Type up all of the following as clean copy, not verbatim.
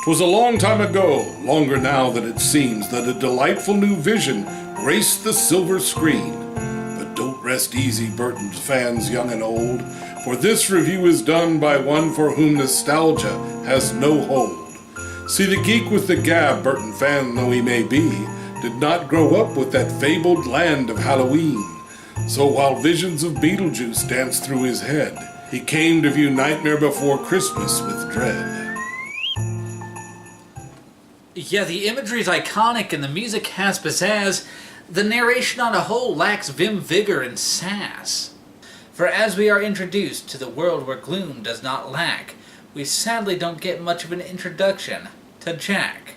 'Twas a long time ago, longer now than it seems, that a delightful new vision graced the silver screen. But don't rest easy, Burton's fans young and old, for this review is done by one for whom nostalgia has no hold. See, the Geek with the Gab, Burton fan though he may be, did not grow up with that fabled land of Halloween. So while visions of Beetlejuice danced through his head, he came to view Nightmare Before Christmas with dread. Yeah, the imagery's iconic and the music has pizzazz. The narration on a whole lacks vim, vigor, and sass. For as we are introduced to the world where gloom does not lack, we sadly don't get much of an introduction to Jack.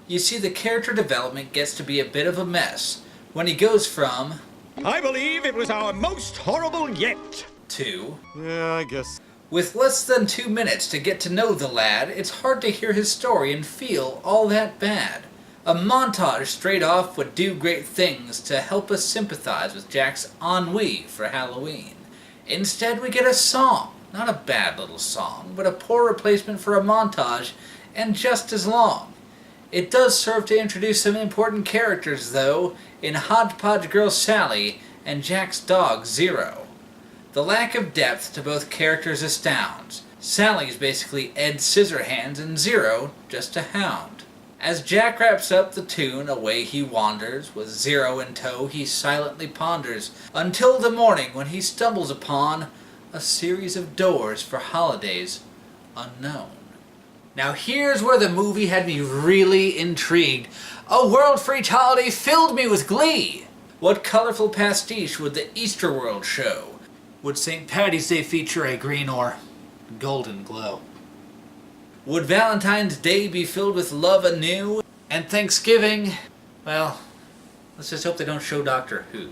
You see, the character development gets to be a bit of a mess when he goes from I believe it was our most horrible yet to yeah, I guess. With less than 2 minutes to get to know the lad, it's hard to hear his story and feel all that bad. A montage straight off would do great things to help us sympathize with Jack's ennui for Halloween. Instead, we get a song. Not a bad little song, but a poor replacement for a montage, and just as long. It does serve to introduce some important characters, though, in Hodgepodge Girl Sally and Jack's dog Zero. The lack of depth to both characters astounds. Sally's basically Ed Scissorhands and Zero just a hound. As Jack wraps up the tune, away he wanders, with Zero in tow he silently ponders, until the morning when he stumbles upon a series of doors for holidays unknown. Now here's where the movie had me really intrigued. A world for each holiday filled me with glee. What colorful pastiche would the Easter world show? Would St. Paddy's Day feature a green or golden glow? Would Valentine's Day be filled with love anew? And Thanksgiving, well, let's just hope they don't show Doctor Who.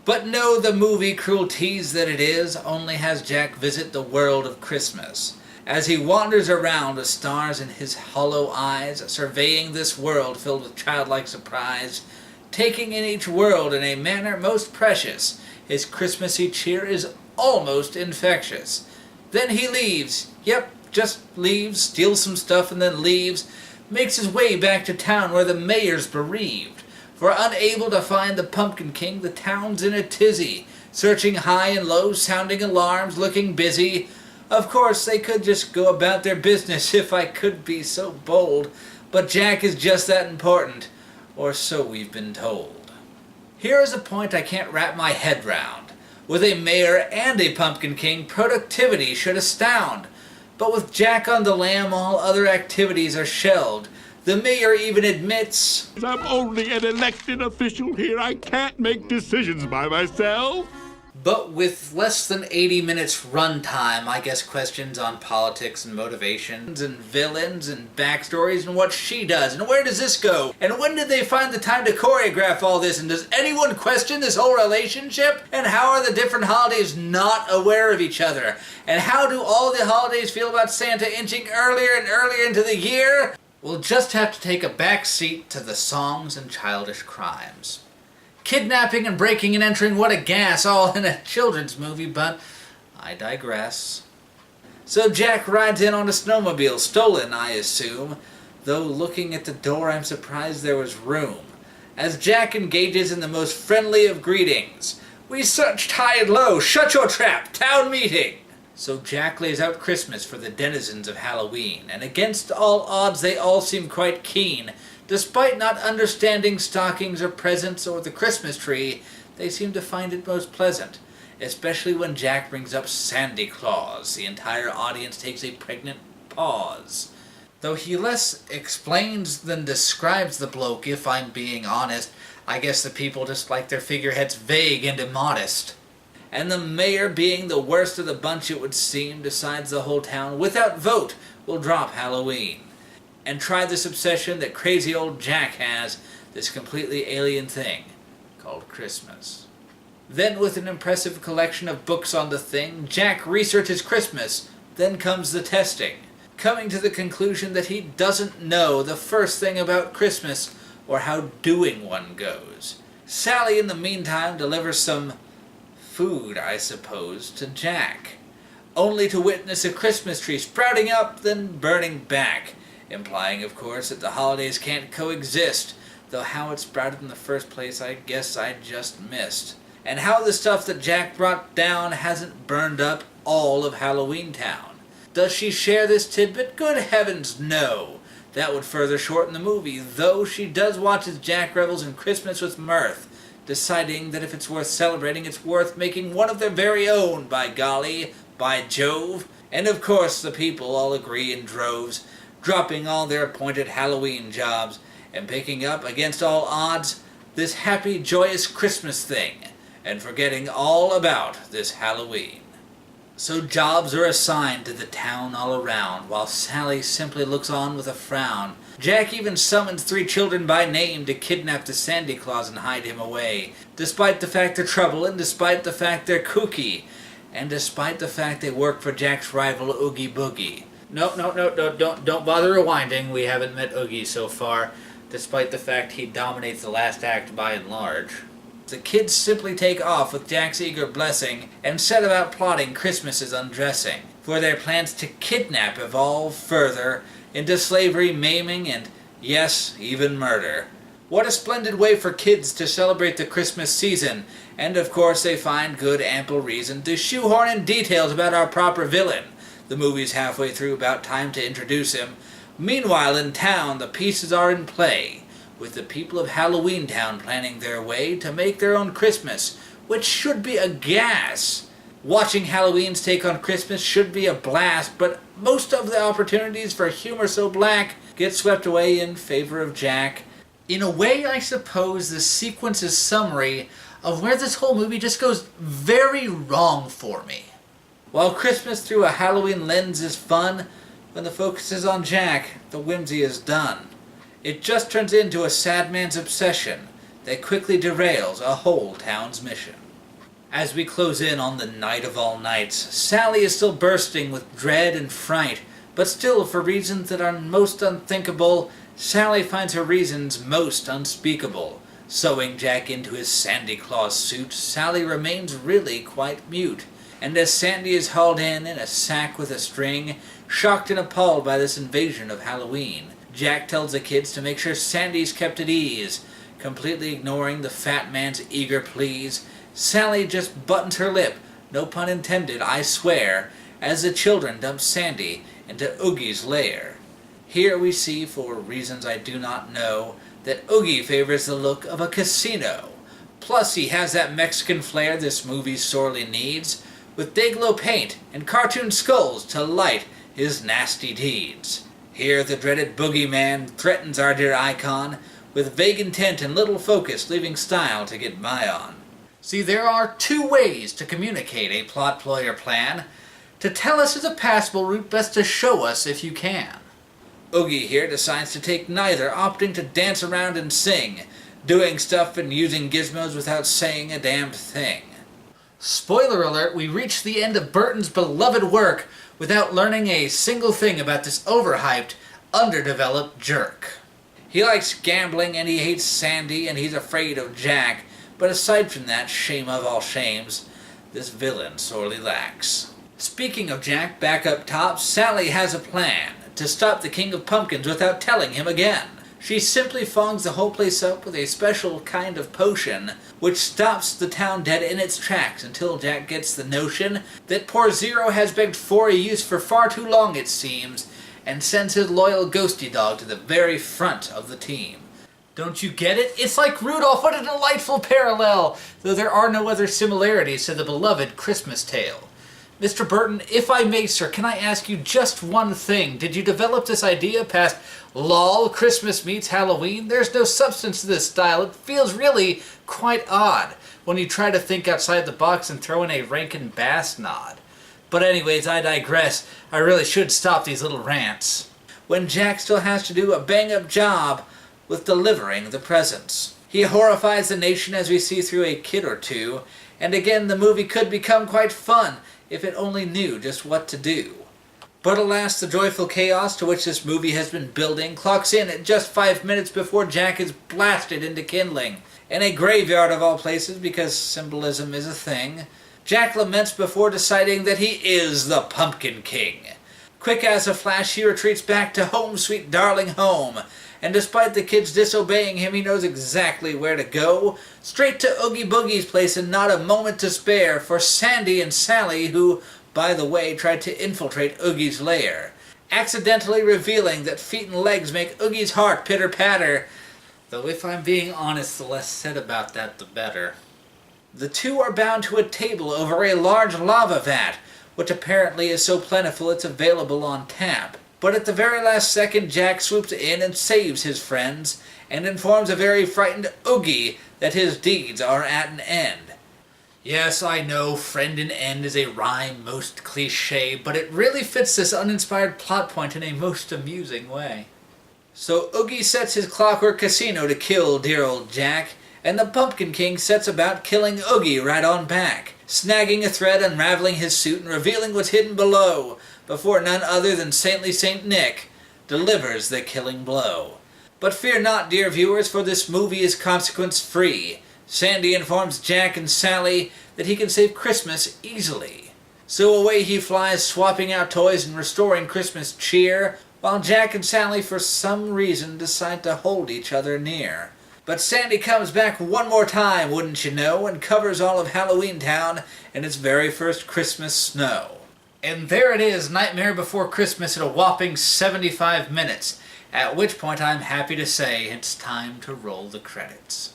But no, the movie, cruel tease that it is, only has Jack visit the world of Christmas. As he wanders around with stars in his hollow eyes, surveying this world filled with childlike surprise, taking in each world in a manner most precious, his Christmassy cheer is almost infectious. Then he leaves. Yep, just leaves, steals some stuff and then leaves. Makes his way back to town where the mayor's bereaved. For unable to find the Pumpkin King, the town's in a tizzy. Searching high and low, sounding alarms, looking busy. Of course, they could just go about their business if I could be so bold. But Jack is just that important. Or so we've been told. Here is a point I can't wrap my head round. With a mayor and a Pumpkin King, productivity should astound. But with Jack on the lam, all other activities are shelved. The mayor even admits, I'm only an elected official here. I can't make decisions by myself. But with less than 80 minutes runtime, I guess questions on politics and motivations and villains and backstories and what she does and where does this go and when did they find the time to choreograph all this and does anyone question this whole relationship and how are the different holidays not aware of each other and how do all the holidays feel about Santa inching earlier and earlier into the year? We'll just have to take a back seat to the songs and childish crimes. Kidnapping and breaking and entering, what a gas, all in a children's movie, but I digress. So Jack rides in on a snowmobile, stolen, I assume, though looking at the door I'm surprised there was room. As Jack engages in the most friendly of greetings, we searched high and low, shut your trap, town meeting! So Jack lays out Christmas for the denizens of Halloween, and against all odds they all seem quite keen. Despite not understanding stockings or presents or the Christmas tree, they seem to find it most pleasant. Especially when Jack brings up Sandy Claus, the entire audience takes a pregnant pause. Though he less explains than describes the bloke, if I'm being honest. I guess the people just like their figureheads vague and immodest. And the mayor, being the worst of the bunch it would seem, decides the whole town, without vote, will drop Halloween. And try this obsession that crazy old Jack has, this completely alien thing called Christmas. Then with an impressive collection of books on the thing, Jack researches Christmas, then comes the testing, coming to the conclusion that he doesn't know the first thing about Christmas or how doing one goes. Sally in the meantime delivers some food, I suppose, to Jack, only to witness a Christmas tree sprouting up then burning back. implying, of course, that the holidays can't coexist, though how it sprouted in the first place I guess I just missed. And how the stuff that Jack brought down hasn't burned up all of Halloween Town. Does she share this tidbit? Good heavens, no! That would further shorten the movie, though she does watch as Jack revels in Christmas with mirth, deciding that if it's worth celebrating, it's worth making one of their very own, by golly, by Jove. And of course the people all agree in droves, dropping all their appointed Halloween jobs, and picking up, against all odds, this happy, joyous Christmas thing, and forgetting all about this Halloween. So jobs are assigned to the town all around, while Sally simply looks on with a frown. Jack even summons 3 children by name to kidnap the Sandy Claus and hide him away, despite the fact they're trouble, and despite the fact they're kooky, and despite the fact they work for Jack's rival Oogie Boogie. No, don't bother rewinding, we haven't met Oogie so far, despite the fact he dominates the last act by and large. The kids simply take off with Jack's eager blessing and set about plotting Christmas's undressing, for their plans to kidnap evolve further into slavery, maiming, and, yes, even murder. What a splendid way for kids to celebrate the Christmas season, and of course they find good ample reason to shoehorn in details about our proper villain. The movie's halfway through, about time to introduce him. Meanwhile, in town, the pieces are in play, with the people of Halloween Town planning their way to make their own Christmas, which should be a gas. Watching Halloween's take on Christmas should be a blast, but most of the opportunities for humor so black get swept away in favor of Jack. In a way, I suppose this sequence is summary of where this whole movie just goes very wrong for me. While Christmas through a Halloween lens is fun, when the focus is on Jack, the whimsy is done. It just turns into a sad man's obsession that quickly derails a whole town's mission. As we close in on the night of all nights, Sally is still bursting with dread and fright, but still, for reasons that are most unthinkable, Sally finds her reasons most unspeakable. Sewing Jack into his Sandy Claus suit, Sally remains really quite mute, and as Sandy is hauled in a sack with a string, shocked and appalled by this invasion of Halloween, Jack tells the kids to make sure Sandy's kept at ease. Completely ignoring the fat man's eager pleas, Sally just buttons her lip, no pun intended, I swear, as the children dump Sandy into Oogie's lair. Here we see, for reasons I do not know, that Oogie favors the look of a casino. Plus he has that Mexican flair this movie sorely needs, with day-glow paint and cartoon skulls to light his nasty deeds. Here the dreaded boogeyman threatens our dear icon, with vague intent and little focus, leaving style to get by on. See, there are 2 ways to communicate a plot, ploy, or plan. To tell us is a passable route, best to show us if you can. Oogie here decides to take neither, opting to dance around and sing, doing stuff and using gizmos without saying a damned thing. Spoiler alert, we reach the end of Burton's beloved work without learning a single thing about this overhyped, underdeveloped jerk. He likes gambling and he hates Sandy and he's afraid of Jack, but aside from that, shame of all shames, this villain sorely lacks. Speaking of Jack, back up top, Sally has a plan to stop the King of Pumpkins without telling him again. She simply fogs the whole place up with a special kind of potion, which stops the town dead in its tracks until Jack gets the notion that poor Zero has begged for a use for far too long, it seems, and sends his loyal ghosty dog to the very front of the team. Don't you get it? It's like Rudolph, what a delightful parallel, though there are no other similarities to the beloved Christmas tale. Mr. Burton, if I may, sir, can I ask you just one thing? Did you develop this idea past lol, Christmas meets Halloween? There's no substance to this style. It feels really quite odd when you try to think outside the box and throw in a Rankin Bass nod. But anyways, I digress. I really should stop these little rants. When Jack still has to do a bang-up job with delivering the presents. He horrifies the nation as we see through a kid or two, and again the movie could become quite fun if it only knew just what to do. But alas, the joyful chaos to which this movie has been building clocks in at just 5 minutes before Jack is blasted into kindling. In a graveyard of all places, because symbolism is a thing, Jack laments before deciding that he is the Pumpkin King. Quick as a flash, he retreats back to home, sweet darling home. And despite the kids disobeying him, he knows exactly where to go. Straight to Oogie Boogie's place and not a moment to spare for Sandy and Sally, who, by the way, tried to infiltrate Oogie's lair, accidentally revealing that feet and legs make Oogie's heart pitter-patter. Though if I'm being honest, the less said about that, the better. The two are bound to a table over a large lava vat, which apparently is so plentiful it's available on tap. But at the very last second, Jack swoops in and saves his friends, and informs a very frightened Oogie that his deeds are at an end. Yes, I know, friend and end is a rhyme most cliché, but it really fits this uninspired plot point in a most amusing way. So Oogie sets his clockwork casino to kill dear old Jack, and the Pumpkin King sets about killing Oogie right on back, snagging a thread, unraveling his suit, and revealing what's hidden below, before none other than saintly Saint Nick delivers the killing blow. But fear not, dear viewers, for this movie is consequence-free. Sandy informs Jack and Sally that he can save Christmas easily. So away he flies, swapping out toys and restoring Christmas cheer, while Jack and Sally for some reason decide to hold each other near. But Sandy comes back one more time, wouldn't you know, and covers all of Halloween Town in its very first Christmas snow. And there it is, Nightmare Before Christmas at a whopping 75 minutes, at which point I'm happy to say it's time to roll the credits.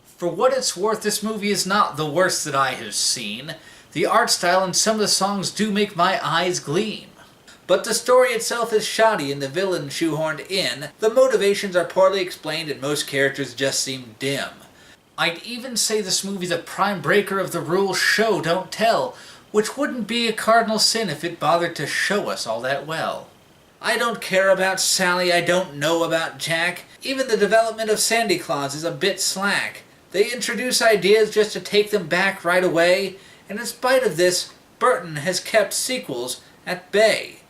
For what it's worth, this movie is not the worst that I have seen. The art style and some of the songs do make my eyes gleam. But the story itself is shoddy and the villain shoehorned in, the motivations are poorly explained and most characters just seem dim. I'd even say this movie's a prime breaker of the rule show don't tell, which wouldn't be a cardinal sin if it bothered to show us all that well. I don't care about Sally, I don't know about Jack. Even the development of Sandy Claus is a bit slack. They introduce ideas just to take them back right away, and in spite of this, Burton has kept sequels at bay.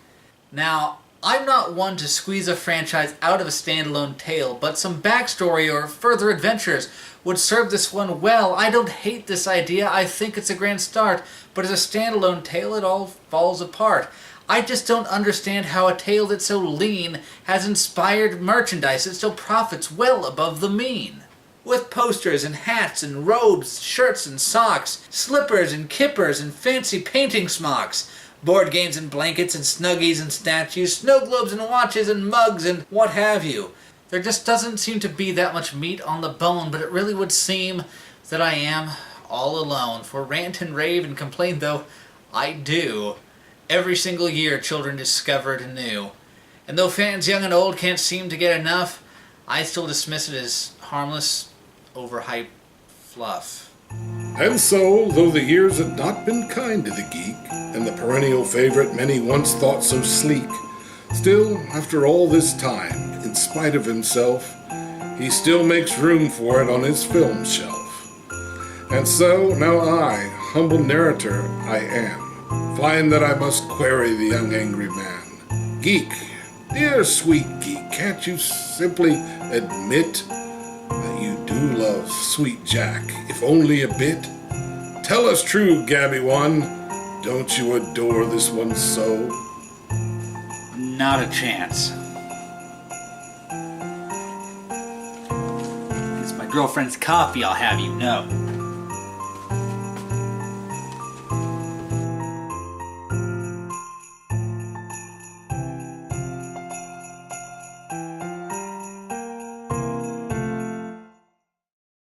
Now, I'm not one to squeeze a franchise out of a standalone tale, but some backstory or further adventures would serve this one well. I don't hate this idea, I think it's a grand start, but as a standalone tale it all falls apart. I just don't understand how a tale that's so lean has inspired merchandise that still profits well above the mean. With posters and hats and robes, shirts and socks, slippers and kippers and fancy painting smocks, board games and blankets and snuggies and statues, snow globes and watches and mugs and what have you. There just doesn't seem to be that much meat on the bone, but it really would seem that I am all alone. For rant and rave and complain, though, I do. Every single year children discover it anew. And though fans young and old can't seem to get enough, I still dismiss it as harmless, overhyped fluff. And so, though the years had not been kind to the geek, and the perennial favorite many once thought so sleek, still, after all this time, in spite of himself, he still makes room for it on his film shelf. And so, now I, humble narrator I am, find that I must query the young angry man. Geek, dear sweet geek, can't you simply admit that you do love sweet Jack, if only a bit? Tell us true, Gabby one, don't you adore this one so? Not a chance. It's my girlfriend's coffee, I'll have you know.